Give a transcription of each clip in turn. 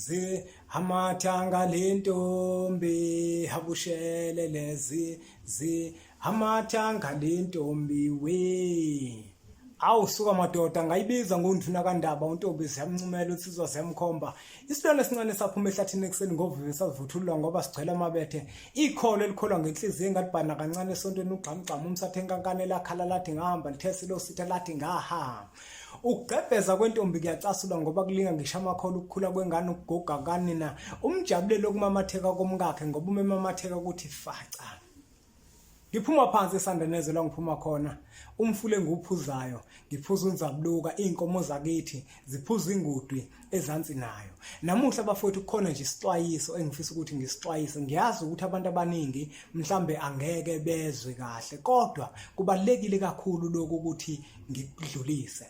zi hamathanga lentombi habushele lezi hamathanga lentombi we awusuka madoda ngayibiza ngonduna kaNdaba untombi siyamncumela utsizwa siyamkhomba isibona esincane saphuma ehlathini ekseni ngovivi savuthulwa ngoba sigcwele amabethe ikholo elikholwa ngenhliziyo engalibhana kancane esontweni ugxamgxama umsathe enkankane lakhala lathi ngahamba lithesi lositha lathi ngahamba ukugqebheza kwentombi kuyacasulwa ngoba kulinga ngisho amakholo ukukhula kwengane ukugoga kanina umjabulelo okumamatheka komkakhe ngoba umemamatheka ukuthi faca ngiphuma phansi esandoneze la ngiphuma khona umfule nguphuzayo ngiphuza unzabuluka inkomo zakithi ziphuza ingudwi ezansi nayo namuhla bafowethu kukhona nje isixwayiso engifisa ukuthi ngisixwayise ngiyazi ukuthi abantu abaningi mhlambe angeke bezwe kahle kodwa kubalekile kakhulu lokho ukuthi ngikudlulise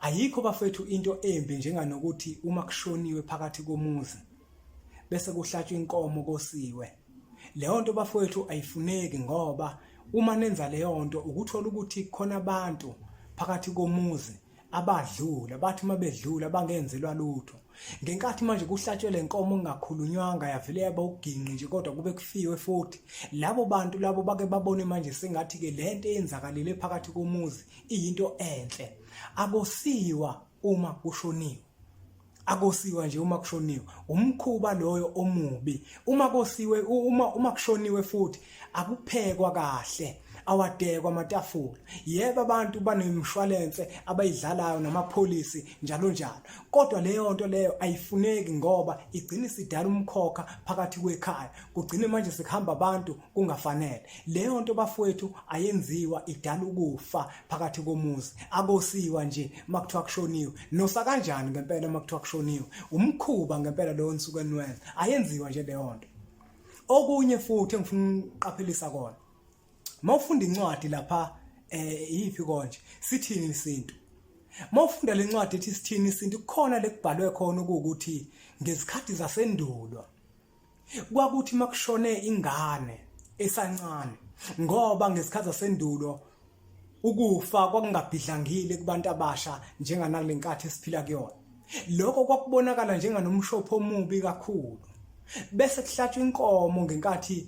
ayikho bafowethu into embi njenganokuthi uma kushoniwe phakathi komuzi bese kuhlatshwa inkomo kosiwe leyo nto bafowethu ayifuneki ngoba uma nenza leyo nto ukuthola ukuthi khona abantu phakathi komuzi abadlula bathi mabedlula bangenzelwa lutho ngenkathi manje kuhlatshwe lenkomo engakhulunywanga yavele yaba uginqi nje kodwa kube kufiwe futhi labo bantu labo bake babone manje sengathi ke lento eyenzakalile phakathi komuzi iyinto enhle akosiwa uma kushoniwe akosiwa nje uma kushoniwe umkhuba loyo omubi uma kosiwe uma kushoniwe futhi akuphekwa kahle awadekwa amatafula yebo abantu banemshwalense abayidlalayo namapholisi njalo njalo kodwa leyo nto leyo ayifuneki ngoba igcina isidala umkhokha phakathi kwekhaya kugcine manje sikhamba abantu kungafanele leyo nto bafowethu ayenziwa idala ukufa phakathi komuzi akosiwa nje makuthiwa kushoniwe nosa kanjani ngempela makuthiwa kushoniwe umkhuba ngempela lo nsukweni wenza ayenziwa nje leyo nto okunye futhi engifuna uqaphelisa kona mawufunda incwadi lapha yipi konje sithini isintu mawufunda lencwadi ethi sithini isintu kukhona lekubhalwe khona ukuthi ngezikhathi zasendulo kwakuthi makushone ingane esancane ngoba ngesikhathi zasendulo ukufa kwakungabhidlangile kubantu abasha njenganalenkhathi esiphila kuyona lokho kwakubonakala njenganomshopho omubi kakhulu bese kuhlatshwa inkomo ngenkathi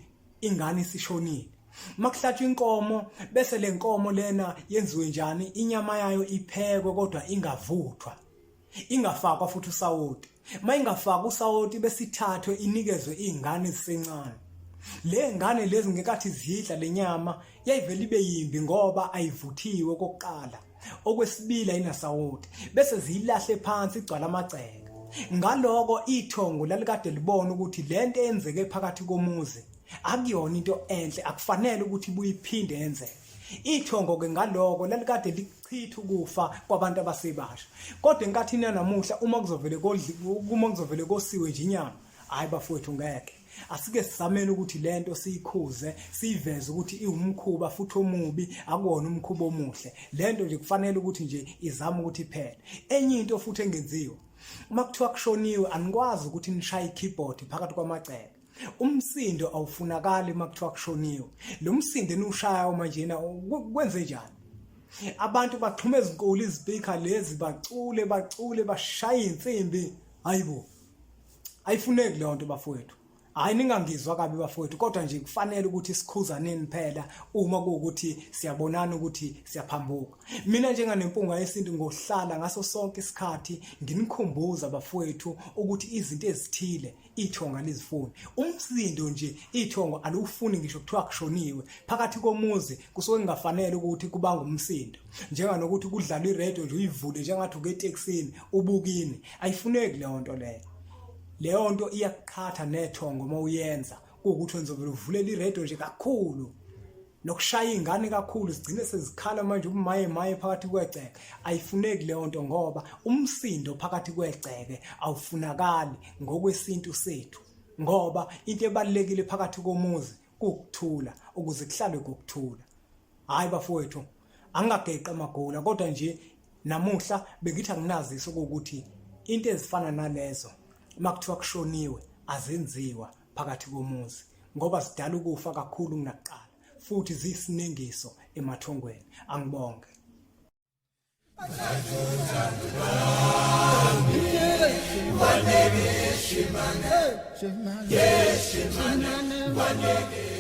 ingane isishonile makuhlatshwa inkomo bese lenkomo lena yenziwe njani inyama yayo iphekwe kodwa ingavuthwa ingafakwa futhi usawoti mayingafakwa usawoti bese ithathwe inikezwe izingane ezisencane le ngane lezi ngekathi zidla lenyama yayivela ibe yimbi ngoba ayivuthiwe kokuqala okwesibili ayinasawoti bese ziyilahle phansi igcwala amagceke ngaloko ithongo lalikade libona ukuthi lento eyenzeke phakathi komuzi akuyona into enhle akufanele ukuthi buyiphinde yenzeke ithongo ke ngaloko lalikade lichitha ukufa kwabantu abasebasha kodwa enkathini yanamuhla uma kuzovele kosiwe nje inyama hayi bafowethu ngeke asike sizameni ukuthi lento siyikhuze siveze ukuthi iwumkhuba futhi omubi akuwona umkhuba omuhle lento nje kufanele ukuthi nje izame ukuthi iphele enye into futhi engenziwa uma kuthiwa kushoniwe anikwazi ukuthi nishaye ikeyboard phakathi kwamagceke umsindo awufunakali makuthiwa kushoniwe lo msindo enushaya manje na kwenze njani abantu baxhuma ezinkulu izipika lezi bacule bashaye insimbi hayibo ayifuneki leyo nto bafowethu hayi ningangizwa kabi bafowethu kodwa nje kufanele ukuthi sikhuzaneni phela uma kuukuthi siyabonana ukuthi siyaphambuka mina njenganempunga yesintu ngohlala ngaso sonke isikhathi nginikhumbuza bafowethu ukuthi izinto ezithile ithonga lizifuni umsindo nje ithongo alufuni ngisho kuthiwa kushoniwe phakathi komuzi kusuke kungafanele ukuthi kubanga umsindo njenganokuthi kudlala iradio nje uyivule njengathi uke taxini ubukini ayifuneki leyo nto leyo nto iyaqhatha nethongo mawuyenza ukuthi wenzobela uvulela iradio nje kakhulu nokushaya ingane kakhulu sigcine sezikhala manje umaye phakathi kwegceke ayifuneki leyo nto ngoba umsindo phakathi kwegceke awufunakali ngokwesintu sethu ngoba into ebalekile phakathi komuzi ukuthula ukuze kuhlale ngokuthula hayi bafowethu angageqa amagula kodwa nje namuhla bengithi anginazisa ukuthi into ezifana nalezo makuthiwa kushoniwe azenziwa phakathi komuzi ngoba sidala ukufa kakhulu kunakuqala futhi zisinengiso emathongweni angibonge Baby Shemane, yeah, Shemane,